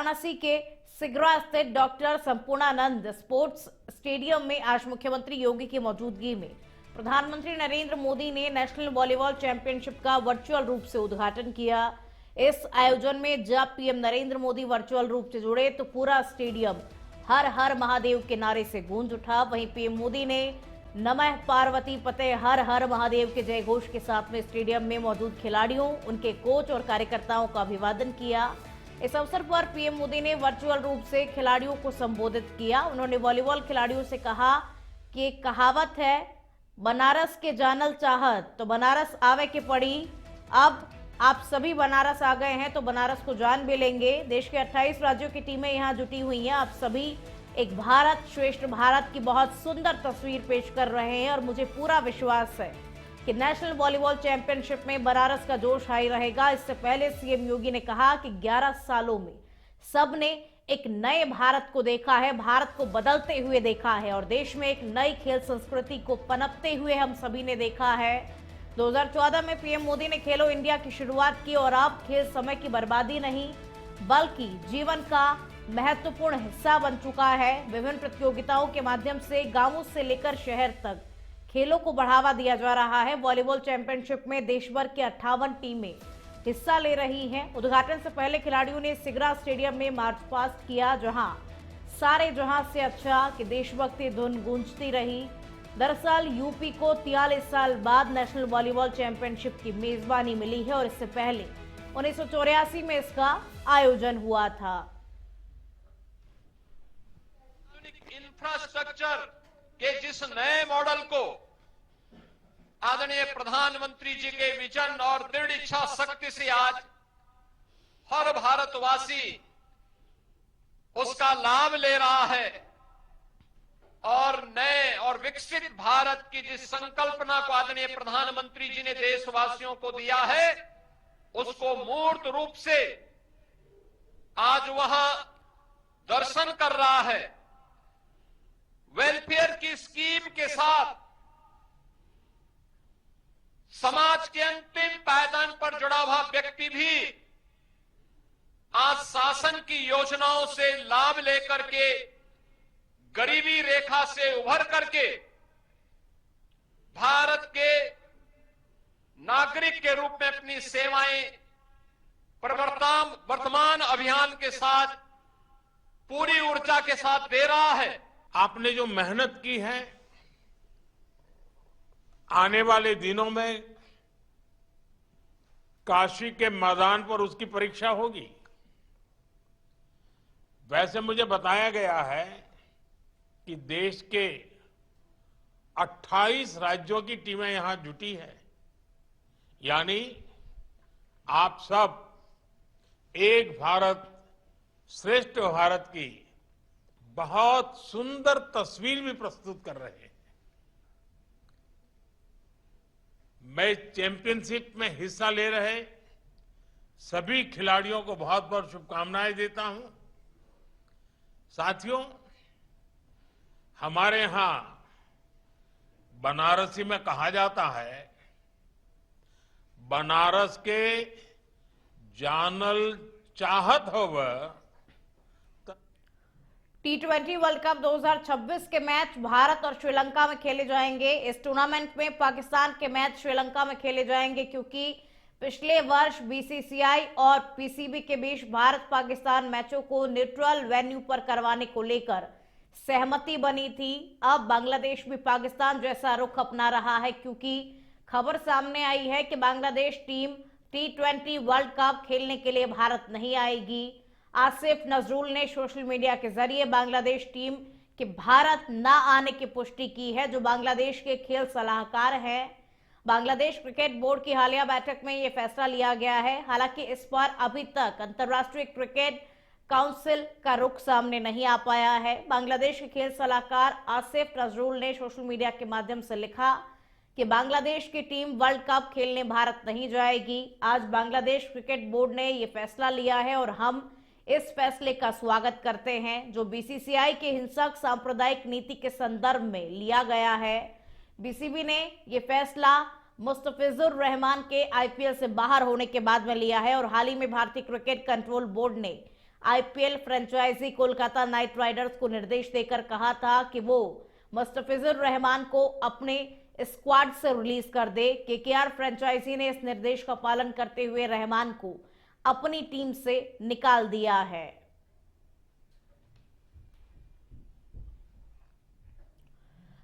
वाराणसी के सिगरा स्थित doctor Sampurnanand sports stadium में आज मुख्यमंत्री योगी की मौजूदगी में प्रधानमंत्री नरेंद्र मोदी ने नेशनल वॉलीबॉल चैंपियनशिप का वर्चुअल रूप से उद्घाटन किया। इस आयोजन में जब पीएम नरेंद्र मोदी वर्चुअल रूप से जुड़े तो पूरा स्टेडियम हर हर महादेव के नारे से गूंज उठा। वहीं पीएम मोदी ने नमः पार्वती पते हर हर महादेव के जय घोष के साथ में स्टेडियम में मौजूद खिलाड़ियों, उनके कोच और कार्यकर्ताओं का अभिवादन किया। इस अवसर पर पीएम मोदी ने वर्चुअल रूप से खिलाड़ियों को संबोधित किया। उन्होंने वॉलीबॉल खिलाड़ियों से कहा कि एक कहावत है, बनारस के जानल चाहत तो बनारस आवे के पड़ी। अब आप सभी बनारस आ गए हैं तो बनारस को जान भी लेंगे। देश के 28 राज्यों की टीमें यहां जुटी हुई हैं। आप सभी एक भारत श्रेष्ठ भारत की बहुत सुंदर तस्वीर पेश कर रहे हैं और मुझे पूरा विश्वास है कि नेशनल वॉलीबॉल चैंपियनशिप में बनारस का जोश हाई रहेगा। इससे पहले सीएम योगी ने कहा कि 11 सालों में सबने एक नए भारत को देखा है, भारत को बदलते हुए देखा है और देश में एक नई खेल संस्कृति को पनपते हुए हम सभी ने देखा है। 2014 में पीएम मोदी ने खेलो इंडिया की शुरुआत की और अब खेल समय की बर्बादी नहीं बल्कि जीवन का महत्वपूर्ण हिस्सा बन चुका है। विभिन्न प्रतियोगिताओं के माध्यम से गांवों से लेकर शहर तक खेलों को बढ़ावा दिया जा रहा है। वॉलीबॉल चैंपियनशिप में देश भर की 58 टीमें हिस्सा ले रही हैं। उद्घाटन से पहले खिलाड़ियों ने सिगरा स्टेडियम में मार्च पास्ट किया, जहां सारे जहां से अच्छा कि देशभक्ति धुन गूंजती रही। दरअसल यूपी को 43 साल बाद नेशनल वॉलीबॉल चैंपियनशिप की मेजबानी मिली है और इससे पहले 1984 में इसका आयोजन हुआ था। इंफ्रास्ट्रक्चर के जिस नए मॉडल को आदरणीय प्रधानमंत्री जी के विजन और दृढ़ इच्छा शक्ति से आज हर भारतवासी उसका लाभ ले रहा है और नए और विकसित भारत की जिस संकल्पना को आदरणीय प्रधानमंत्री जी ने देशवासियों को दिया है उसको मूर्त रूप से आज वहां दर्शन कर रहा है। वेलफेयर की स्कीम के साथ समाज के अंतिम पायदान पर जुड़ा हुआ व्यक्ति भी आज शासन की योजनाओं से लाभ लेकर के गरीबी रेखा से उभर करके भारत के नागरिक के रूप में अपनी सेवाएं वर्तमान अभियान के साथ पूरी ऊर्जा के साथ दे रहा है। आपने जो मेहनत की है, आने वाले दिनों में काशी के मैदान पर उसकी परीक्षा होगी। वैसे मुझे बताया गया है कि देश के 28 राज्यों की टीमें यहां जुटी है, यानी आप सब एक भारत श्रेष्ठ भारत की बहुत सुंदर तस्वीर भी प्रस्तुत कर रहे हैं। मैं चैंपियनशिप में हिस्सा ले रहे सभी खिलाड़ियों को बहुत बहुत शुभकामनाएं देता हूं। साथियों, हमारे यहां बनारसी में कहा जाता है, बनारस के जानल चाहत होव। T20 वर्ल्ड कप 2026 के मैच भारत और श्रीलंका में खेले जाएंगे। इस टूर्नामेंट में पाकिस्तान के मैच श्रीलंका में खेले जाएंगे क्योंकि पिछले वर्ष बीसीसीआई और पीसीबी के बीच भारत पाकिस्तान मैचों को न्यूट्रल वेन्यू पर करवाने को लेकर सहमति बनी थी। अब बांग्लादेश भी पाकिस्तान जैसा रुख अपना रहा है क्योंकि खबर सामने आई है कि Bangladesh team T20 world cup खेलने के लिए भारत नहीं आएगी। आसिफ नजरुल ने सोशल मीडिया के जरिए बांग्लादेश टीम के भारत न आने की पुष्टि की है, जो बांग्लादेश के खेल सलाहकार हैं। बांग्लादेश क्रिकेट बोर्ड की हालिया बैठक में यह फैसला लिया गया है। हालांकि इस पर अभी तक अंतर्राष्ट्रीय क्रिकेट काउंसिल का रुख सामने नहीं आ पाया है। बांग्लादेश के खेल सलाहकार आसिफ नजरुल ने सोशल मीडिया के माध्यम से लिखा कि बांग्लादेश की टीम वर्ल्ड कप खेलने भारत नहीं जाएगी। आज बांग्लादेश क्रिकेट बोर्ड ने यह फैसला लिया है और हम इस फैसले का स्वागत करते हैं, जो बीसीसीआई के हिंसक सांप्रदायिक नीति के संदर्भ में लिया गया है। बीसीबी ने यह फैसला मुस्तफिजुर रहमान के आईपीएल से बाहर होने के बाद में लिया है और हाल ही में भारतीय क्रिकेट कंट्रोल बोर्ड ने IPL franchise Kolkata knight riders को निर्देश देकर कहा था कि वो मुस्तफिजुर रहमान को अपने स्क्वाड से रिलीज कर दे। केकेआर फ्रेंचाइजी ने इस निर्देश का पालन करते हुए रहमान को अपनी टीम से निकाल दिया है।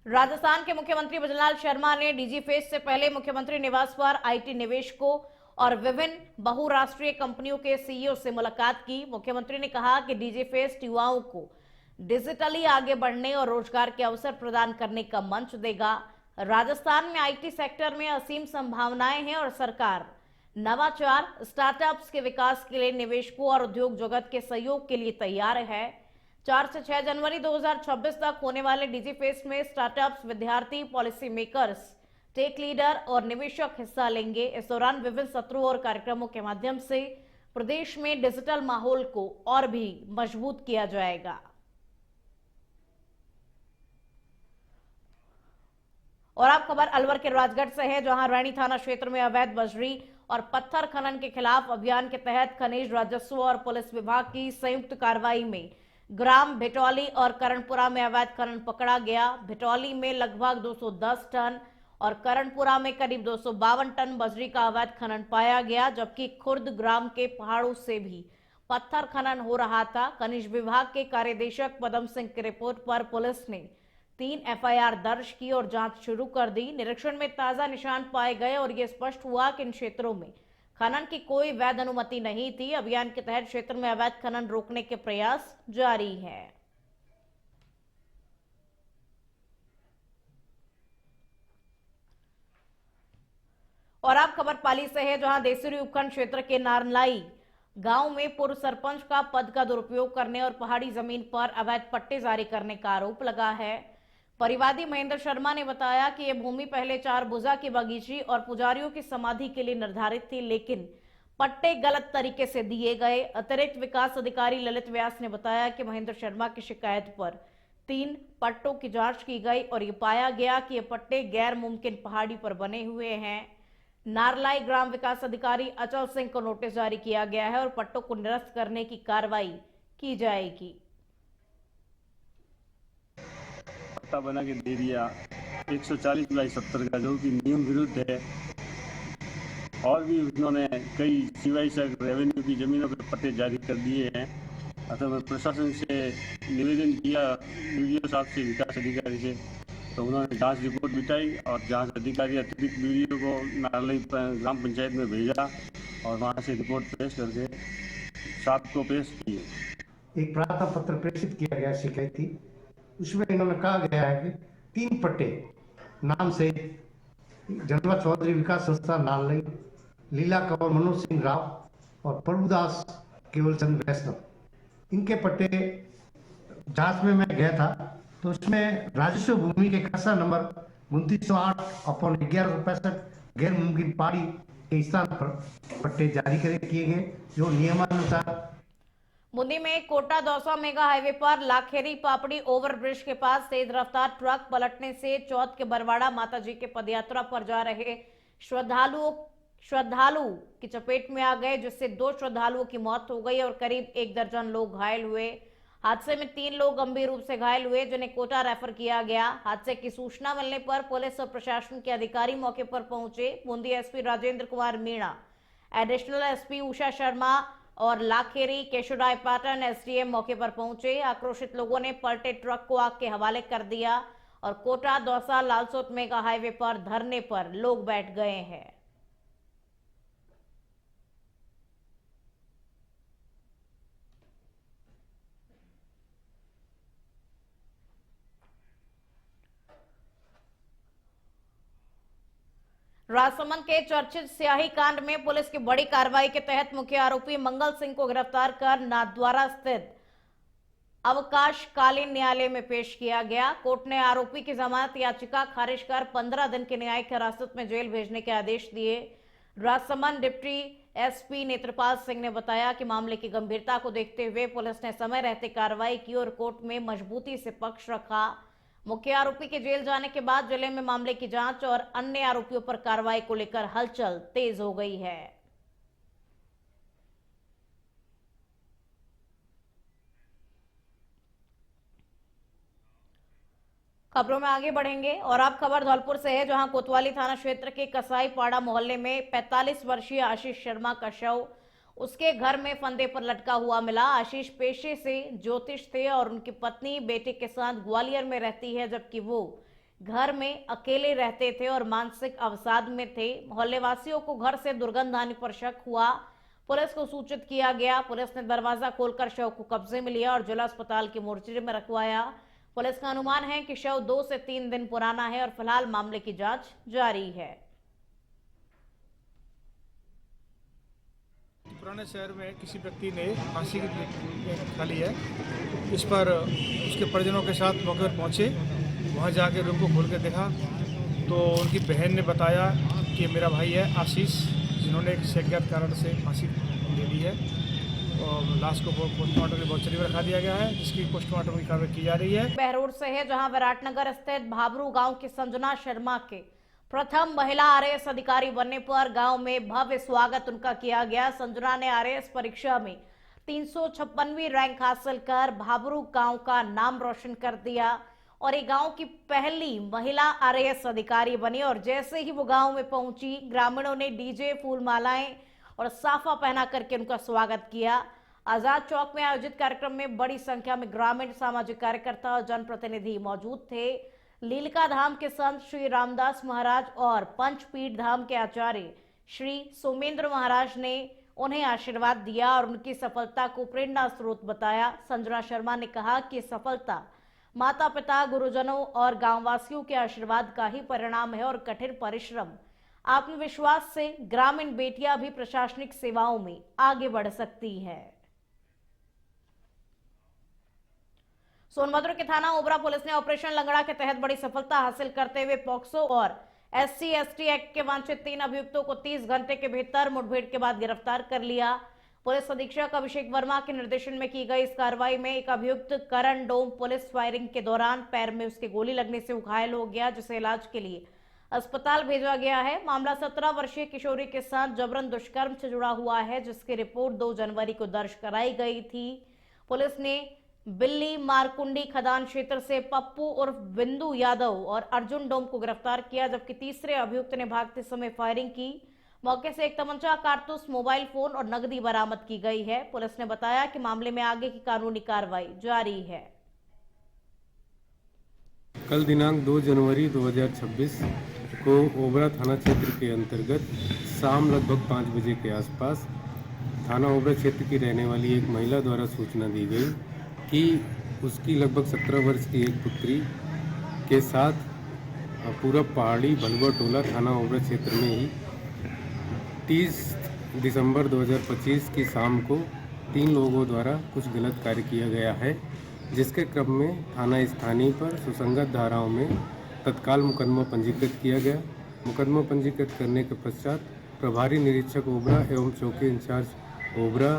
राजस्थान के मुख्यमंत्री भजनलाल शर्मा ने डीजी फेस्ट से पहले मुख्यमंत्री निवास पर आईटी निवेशकों और विभिन्न बहुराष्ट्रीय कंपनियों के सीईओ से मुलाकात की। मुख्यमंत्री ने कहा कि डीजी फेस्ट युवाओं को डिजिटली आगे बढ़ने और रोजगार के अवसर प्रदान करने का मंच देगा। राजस्थान में आईटी सेक्टर में असीम संभावनाएं हैं और सरकार नवाचार, स्टार्टअप्स के विकास के लिए निवेशकों और उद्योग जगत के सहयोग के लिए तैयार है। 4 से 6 जनवरी 2026 तक होने वाले डीजी फेस्ट में स्टार्टअप्स, विद्यार्थी, पॉलिसी मेकर्स, टेक लीडर और निवेशक हिस्सा लेंगे। इस दौरान विभिन्न सत्रों और कार्यक्रमों के माध्यम से प्रदेश में डिजिटल माहौल को और भी मजबूत किया जाएगा। और आप खबर अलवर के राजगढ़ से है, जहां रैनी थाना क्षेत्र में अवैध बजरी और पत्थर खनन के खिलाफ अभियान के तहत खनिज राजस्व और पुलिस विभाग की संयुक्त कार्रवाई में ग्राम भिटौली और करणपुरा में अवैध खनन पकड़ा गया। भिटौली में लगभग 210 टन और करणपुरा में करीब 252 टन बजरी का अवैध खनन पाया गया, जबकि खुर्द ग्राम के पहाड़ों से भी पत्थर खनन हो रहा था। खनिज विभाग के कार्यदेशक पदम सिंह की रिपोर्ट पर पुलिस ने 3 एफआईआर दर्ज की और जांच शुरू कर दी। निरीक्षण में ताजा निशान पाए गए और यह स्पष्ट हुआ कि इन क्षेत्रों में खनन की कोई वैध अनुमति नहीं थी। अभियान के तहत क्षेत्र में अवैध खनन रोकने के प्रयास जारी हैं। और आप खबर पाली से है, जहां देसुरी उपखंड क्षेत्र के नारलाई गांव में पूर्व सरपंच का पद का दुरुपयोग करने और पहाड़ी जमीन पर अवैध पट्टे जारी करने का आरोप लगा है। परिवादी महेंद्र शर्मा ने बताया कि यह भूमि पहले 4 भुजा की बगीची और पुजारियों की समाधि के लिए निर्धारित थी, लेकिन पट्टे गलत तरीके से दिए गए। अतिरिक्त विकास अधिकारी ललित व्यास ने बताया कि महेंद्र शर्मा की शिकायत पर 3 पट्टों की जांच की गई और ये पाया गया कि ये पट्टे गैर मुमकिन पहाड़ी पर बने हुए हैं। नारलाई ग्राम विकास अधिकारी अचल सिंह को नोटिस जारी किया गया है और पट्टों को निरस्त करने की कार्रवाई की जाएगी। पट्टा बना के दे दिया 140/70 का, जो कि नियम विरुद्ध है। और भी उन्होंने कई सीवाई से रेवेन्यू की जमीनों पर पट्टे जारी कर दिए हैं। अतः मैं प्रशासन से निवेदन किया वीडियो साहब से, विकास अधिकारी से, तो उन्होंने जांच रिपोर्ट बिठाई और जांच अधिकारी अतिरिक्त वीडियो को नारलाई ग्राम पंचायत में भेजा और वहाँ से रिपोर्ट पेश करके साहब को पेश किए। एक प्रार्थना पत्र प्रेषित किया गया शिकायती, उसमें इन्होंने कहा गया है कि 3 पट्टे नाम से जनवा चौधरी विकास संस्था नारलाई, लीला कंवर मनोज सिंह राव और प्रभुदास केवल चंद वैष्णव, इनके पट्टे जांच में मैं गया था तो उसमें राजस्व भूमि के खसरा नंबर 2908/1165 गैर मुमकिन पहाड़ी के स्थान पर पट्टे जारी किए गए, जो नियमानुसार। बूंदी में कोटा दौसा मेगा हाईवे पर लाखेरी पापड़ी ओवरब्रिज के पास तेज रफ्तार ट्रक पलटने से चौथ के बरवाड़ा माताजी के पदयात्रा पर जा रहे श्रद्धालु की चपेट में आ गए, जिससे 2 श्रद्धालुओं की मौत हो गई और करीब 1 दर्जन लोग घायल हुए। हादसे में 3 लोग गंभीर रूप से घायल हुए, जिन्हें कोटा रेफर किया गया। हादसे की सूचना मिलने पर पुलिस और प्रशासन के अधिकारी मौके पर पहुंचे। Bundi SP Rajendra Kumar Meena, additional SP Usha Sharma और लाखेरी केशुराय पाटन एसडीएम मौके पर पहुंचे। आक्रोशित लोगों ने पलटे ट्रक को आग के हवाले कर दिया और कोटा दौसा लालसोट मेगा हाईवे पर धरने पर लोग बैठ गए हैं। राजसमंद के चर्चित स्याही कांड में पुलिस की बड़ी कार्रवाई के तहत मुख्य आरोपी मंगल सिंह को गिरफ्तार कर नाथद्वारा स्थित अवकाशकालीन न्यायालय में पेश किया गया। कोर्ट ने आरोपी की जमानत याचिका खारिज कर 15 दिन की न्यायिक हिरासत में जेल भेजने के आदेश दिए। राजसमंद डिप्टी एसपी नेत्रपाल सिंह ने बताया कि मामले की गंभीरता को देखते हुए पुलिस ने समय रहते कार्रवाई की और कोर्ट में मजबूती से पक्ष रखा। मुख्य आरोपी के जेल जाने के बाद जिले में मामले की जांच और अन्य आरोपियों पर कार्रवाई को लेकर हलचल तेज हो गई है। खबरों में आगे बढ़ेंगे और अब खबर धौलपुर से है, जहां कोतवाली थाना क्षेत्र के कसाई पाड़ा मोहल्ले में 45 वर्षीय आशीष शर्मा का शव उसके घर में फंदे पर लटका हुआ मिला। आशीष पेशे से ज्योतिष थे और उनकी पत्नी बेटे के साथ ग्वालियर में रहती है, जबकि वो घर में अकेले रहते थे और मानसिक अवसाद में थे। मोहल्ले वासियों को घर से दुर्गंध आने पर शक हुआ। पुलिस को सूचित किया गया। पुलिस ने दरवाजा खोलकर शव को कब्जे में लिया और जिला अस्पताल की मोर्चरी में रखवाया। पुलिस का अनुमान है कि शव 2 से 3 दिन पुराना है और फिलहाल मामले की जांच जारी है। पुराने शहर में किसी व्यक्ति ने फांसी खा ली है। इस पर उसके परिजनों के साथ मौके पर पहुंचे। वहां जाके रूम को खोल कर देखा तो उनकी बहन ने बताया कि मेरा भाई है आशीष, जिन्होंने किसी अज्ञात कारण से फांसी ले ली है और लाश को पोस्टमार्टम की मोर्चरी में रखा दिया गया है, जिसकी पोस्टमार्टम की कार्रवाई की जा रही है। बहरोड से है, जहां विराटनगर स्थित भाबरू गांव की संजना शर्मा के प्रथम महिला आरएएस अधिकारी बनने पर गांव में भव्य स्वागत उनका किया गया। संजना ने आरएएस परीक्षा में 356वीं रैंक हासिल कर भाबरू गांव का नाम रोशन कर दिया और ये गांव की पहली महिला आरएएस अधिकारी बनी। और जैसे ही वो गांव में पहुंची, ग्रामीणों ने डीजे, फूल मालाएं और साफा पहना करके उनका स्वागत किया। आजाद चौक में आयोजित कार्यक्रम में बड़ी संख्या में ग्रामीण, सामाजिक कार्यकर्ता और जनप्रतिनिधि मौजूद थे। लीलका धाम के संत श्री रामदास महाराज और पंचपीठ धाम के आचार्य श्री सोमेंद्र महाराज ने उन्हें आशीर्वाद दिया और उनकी सफलता को प्रेरणा स्रोत बताया। संजना शर्मा ने कहा कि सफलता माता पिता, गुरुजनों और गांववासियों के आशीर्वाद का ही परिणाम है और कठिन परिश्रम, आत्मविश्वास से ग्रामीण बेटियां भी प्रशासनिक सेवाओं में आगे बढ़ सकती हैं। सोनभद्र के थाना ओबरा पुलिस ने ऑपरेशन लंगड़ा के तहत बड़ी सफलता हासिल करते हुए पॉक्सो और SC/ST एक्ट के वांछित 3 अभियुक्तों को 30 घंटे के भीतर मुठभेड़ के बाद गिरफ्तार कर लिया। पुलिस अधीक्षक अभिषेक वर्मा के निर्देशन में की गई इस कार्रवाई में एक अभियुक्त करण डोम पुलिस फायरिंग के दौरान पैर में उसके गोली लगने से घायल हो गया, जिसे इलाज के लिए अस्पताल भेजा गया है। मामला 17 वर्षीय किशोरी के साथ जबरन दुष्कर्म से जुड़ा हुआ है, जिसकी रिपोर्ट 2 जनवरी को दर्ज कराई गई थी। पुलिस ने बिल्ली मारकुंडी खदान क्षेत्र से पप्पू उर्फ बिंदु यादव और अर्जुन डोम को गिरफ्तार किया, जबकि तीसरे अभियुक्त ने भागते समय फायरिंग की। मौके से एक तमंचा, कारतूस, मोबाइल फोन और नकदी बरामद की गई है। पुलिस ने बताया कि मामले में आगे की कानूनी कार्रवाई जारी है। कल दिनांक 2 जनवरी 2026 को ओबरा थाना क्षेत्र के अंतर्गत शाम लगभग 5 बजे के आसपास थाना ओबरा क्षेत्र की रहने वाली एक महिला द्वारा सूचना दी गई कि उसकी लगभग 17 वर्ष की एक पुत्री के साथ पूरब पहाड़ी भलुआ टोला थाना ओबरा क्षेत्र में ही 30 दिसंबर 2025 की शाम को 3 लोगों द्वारा कुछ गलत कार्य किया गया है, जिसके क्रम में थाना स्थानीय पर सुसंगत धाराओं में तत्काल मुकदमा पंजीकृत किया गया। मुकदमा पंजीकृत करने के पश्चात प्रभारी निरीक्षक ओबरा एवं चौकी इंचार्ज ओबरा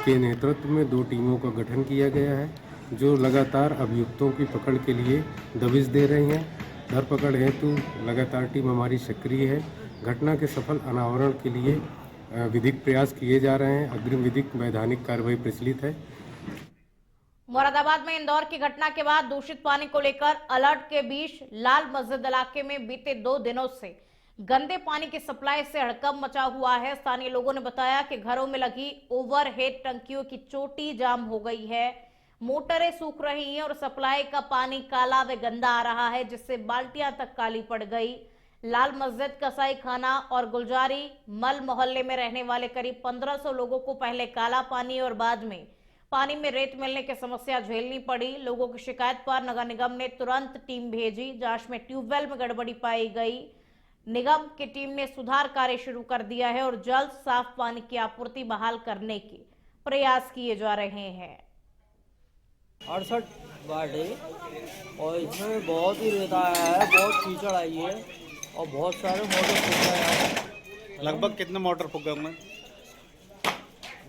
के नेतृत्व में 2 टीमों का गठन किया गया है, जो लगातार अभियुक्तों की पकड़ के लिए दबिश दे रही हैं। धरपकड़ हेतु लगातार टीम हमारी सक्रिय है। घटना के सफल अनावरण के लिए विधिक प्रयास किए जा रहे हैं। अग्रिम विधिक वैधानिक कार्रवाई प्रचलित है। मुरादाबाद में इंदौर की घटना के बाद दूषित पानी को लेकर अलर्ट के बीच लाल मस्जिद इलाके में बीते 2 दिनों से गंदे पानी की सप्लाई से हड़कंप मचा हुआ है। स्थानीय लोगों ने बताया कि घरों में लगी ओवरहेड टंकियों की चोटी जाम हो गई है, मोटरें सूख रही हैं और सप्लाई का पानी काला व गंदा आ रहा है, जिससे बाल्टियां तक काली पड़ गई। लाल मस्जिद, कसाई खाना और गुलजारी मल मोहल्ले में रहने वाले करीब 1500 लोगों को पहले काला पानी और बाद में पानी में रेत मिलने की समस्या झेलनी पड़ी। लोगों की शिकायत पर नगर निगम ने तुरंत टीम भेजी। जांच में ट्यूबवेल में गड़बड़ी पाई गई। निगम की टीम ने सुधार कार्य शुरू कर दिया है और जल्द साफ पानी की आपूर्ति बहाल करने के प्रयास किए जा रहे हैं। 68 वार्ड है और इसमें बहुत ही रेता आया है, बहुत कीचड़ आई है और बहुत सारे मोटर फूक गए हैं। लगभग कितने मोटर फूक गए होंगे?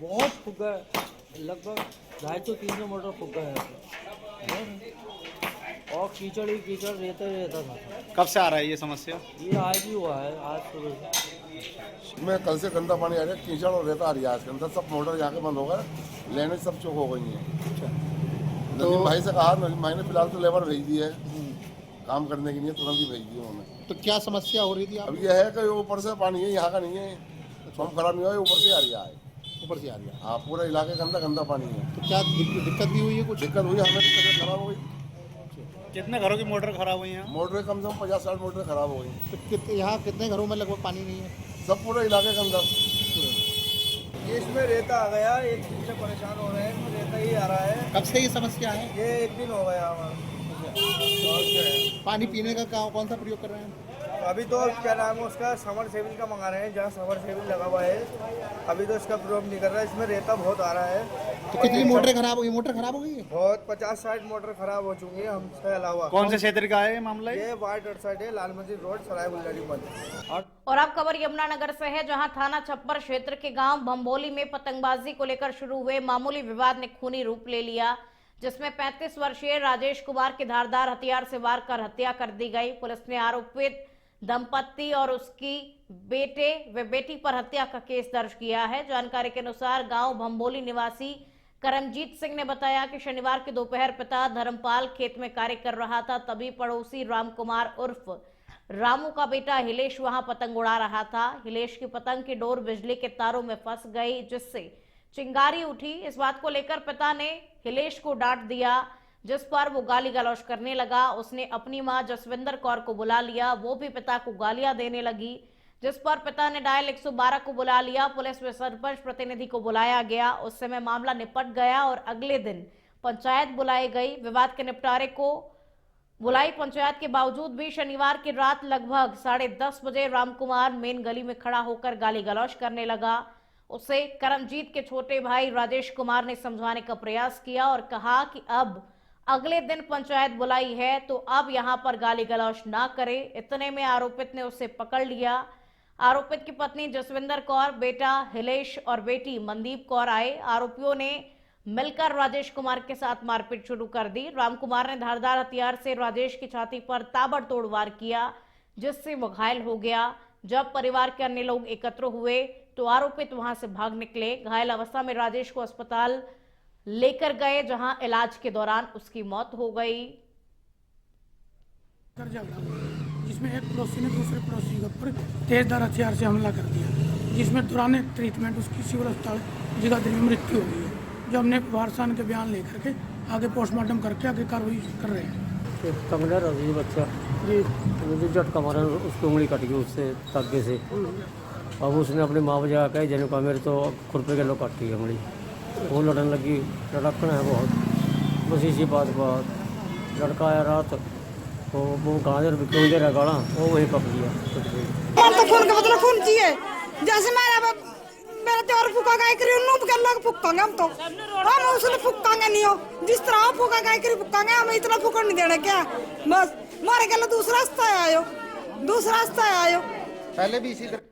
बहुत फूक गए, लगभग 250-300 मोटर फूक गए हैं और कीचड़ ही कीचड़ रहता था। कब से आ रहा है ये समस्या? ये आज ही हुआ है, आज सुबह में कल से गंदा पानी आ रहा है, कीचड़ और रेता आ रही है। आज के अंदर सब मोटर यहाँ के बंद हो गए, लेने सब चौक हो गई है। नदीम भाई से कहा, नदीम भाई ने फिलहाल तो लेबर भेज दी है, काम करने की नहीं है, तुरंत ही भेज दिया उन्होंने। तो क्या समस्या हो रही थी? अब यह है कि ऊपर से पानी है, यहाँ का नहीं है, पंप खराब नहीं हुआ है, ऊपर से आ रहा है। ऊपर से आ रही है। हाँ, पूरा इलाके गंदा गंदा पानी है। तो क्या दिक्कत भी हुई है? कुछ दिक्कत हुई, हमें तबियत खराब हो गई। कितने घरों की मोटर खराब हुई है? मोटरें कम से कम 50-60 मोटरें खराब हो गई। तो यहाँ कितने घरों में लगभग पानी नहीं है? सब पूरा इलाके के अंदर। ये इसमें रेता आ गया, एक दिन से परेशान हो रहे हैं, इसमें रेता ही आ रहा है। कब से ये समस्या है? ये एक दिन हो गया हमारा। पानी पीने का कौन सा प्रयोग कर रहे हैं? अभी तो क्या नाम है उसका, समर सेविल का मंगा रहे हैं, जहाँ समर सेविल लगा हुआ है। अभी तो इसका प्रयोग नहीं कर रहा है, इसमें रेता बहुत आ रहा है। तो कितनी मोटरें खराब हो गई? मोटर खराब हो गई है? बहुत 50-60 मोटर खराब हो चुकी है हमसे अलावा। कौन से क्षेत्र का है ये मामला? ये वार्ड 68 है, लाल मंदिर रोड, सराय बुल्लरी मंदिर। और अब खबर यमुनानगर से है, जहां थाना छप्पर क्षेत्र के गांव भंबोली में पतंगबाजी को लेकर शुरू हुए मामूली विवाद ने खूनी रूप ले लिया, जिसमें 35 वर्षीय राजेश कुमार के धारदार हथियार से वार कर हत्या कर दी गई। पुलिस ने आरोपित दंपत्ति और उसकी बेटे व बेटी पर हत्या का केस दर्ज किया है। जानकारी के अनुसार गांव भंबोली निवासी करमजीत सिंह ने बताया कि शनिवार की दोपहर पिता धर्मपाल खेत में कार्य कर रहा था, तभी पड़ोसी राम कुमार उर्फ रामू का बेटा हिलेश वहां पतंग उड़ा रहा था। हिलेश की पतंग की डोर बिजली के तारों में फंस गई, जिससे चिंगारी उठी। इस बात को लेकर पिता ने हिलेश को डांट दिया, जिस पर वो गाली गलौज करने लगा। उसने अपनी मां जसविंदर कौर को बुला लिया, वो भी पिता को गालियां देने लगी, जिस पर पिता ने डायल 112 को बुला लिया। पुलिस व सरपंच प्रतिनिधि को बुलाया गया। उस समय मामला निपट गया और अगले दिन पंचायत बुलाई गई। विवाद के निपटारे को बुलाई पंचायत के बावजूद भी शनिवार की रात लगभग 10:30 बजे रामकुमार मेन गली में खड़ा होकर गाली गलौज करने लगा। उसे करमजीत के छोटे भाई राजेश कुमार ने समझाने का प्रयास किया और कहा कि अब अगले दिन पंचायत बुलाई है तो अब यहां पर गाली गलौज ना करे। इतने में आरोपित ने उसे पकड़ लिया। आरोपित की पत्नी जसविंदर कौर, बेटा हिलेश और बेटी मनदीप कौर आए। आरोपियों ने मिलकर राजेश कुमार के साथ मारपीट शुरू कर दी। रामकुमार ने धारदार हथियार से राजेश की छाती पर ताबड़तोड़ वार किया, जिससे वो घायल हो गया। जब परिवार के अन्य लोग एकत्र हुए तो आरोपित वहां से भाग निकले। घायल अवस्था में राजेश को अस्पताल लेकर गए, जहां इलाज के दौरान उसकी मौत हो गई। जिसमें एक पड़ोसी ने दूसरे पड़ोसी के ऊपर तेजधार हथियार से हमला कर दिया, जिसमें दौरान ट्रीटमेंट उसकी सिविल अस्पताल जगाधरी में मृत्यु हो गई है। जो हमने वारसान के बयान लेकर के आगे पोस्टमार्टम करके आगे कार्रवाई कर रहे हैं। कंगना रही बच्चा जी, मुझे झटका मारा, उसकी उंगली कट गई उससे तागे से। अब उसने अपनी माँ बजा कही जन का मेरे तो खुरपे के लोग काटी है उंगली। वो लड़ने लगी, लड़कना है बहुत, बस इसी बात लड़का आया रात तो वो गाजर बिकूँ दे रहा गाड़ा, वो वही पक लिया। तो खून का मतलब खून चाहिए, जैसे मेरा त्योहार फूका गाय करी नूब के लोग फूकांगे हम तो, हम उसने फूकांगे नहीं हो, जिस तरह हम फूका गाय करी फूकांगे, हम इतना फूकन नहीं देना क्या, बस मारे के दूसरा रास्ता आयो। पहले भी इसी तरह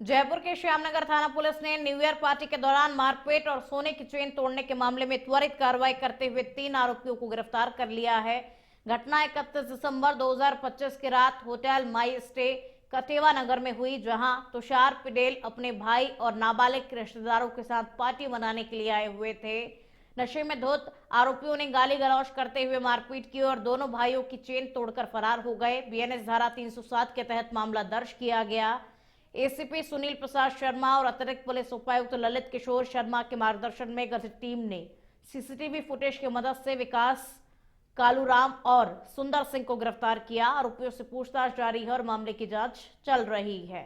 जयपुर के श्यामनगर थाना पुलिस ने न्यू ईयर पार्टी के दौरान मारपीट और सोने की चेन तोड़ने के मामले में त्वरित कार्रवाई करते हुए 3 आरोपियों को गिरफ्तार कर लिया है। घटना 31 दिसंबर 2025 की रात होटल माई स्टे कटेवा नगर में हुई, जहां तुषार पटेल अपने भाई और नाबालिग रिश्तेदारों के साथ पार्टी मनाने के लिए आए हुए थे। नशे में धुत आरोपियों ने गाली गलौज करते हुए मारपीट की और दोनों भाइयों की चेन तोड़कर फरार हो गए। बीएनएस धारा 307 के तहत मामला दर्ज किया गया। एसीपी सुनील प्रसाद शर्मा और अतिरिक्त पुलिस उपायुक्त ललित किशोर शर्मा के मार्गदर्शन में गठित टीम ने सीसीटीवी फुटेज की मदद से विकास, कालूराम और सुंदर सिंह को गिरफ्तार किया। आरोपियों से पूछताछ जारी है और मामले की जांच चल रही है।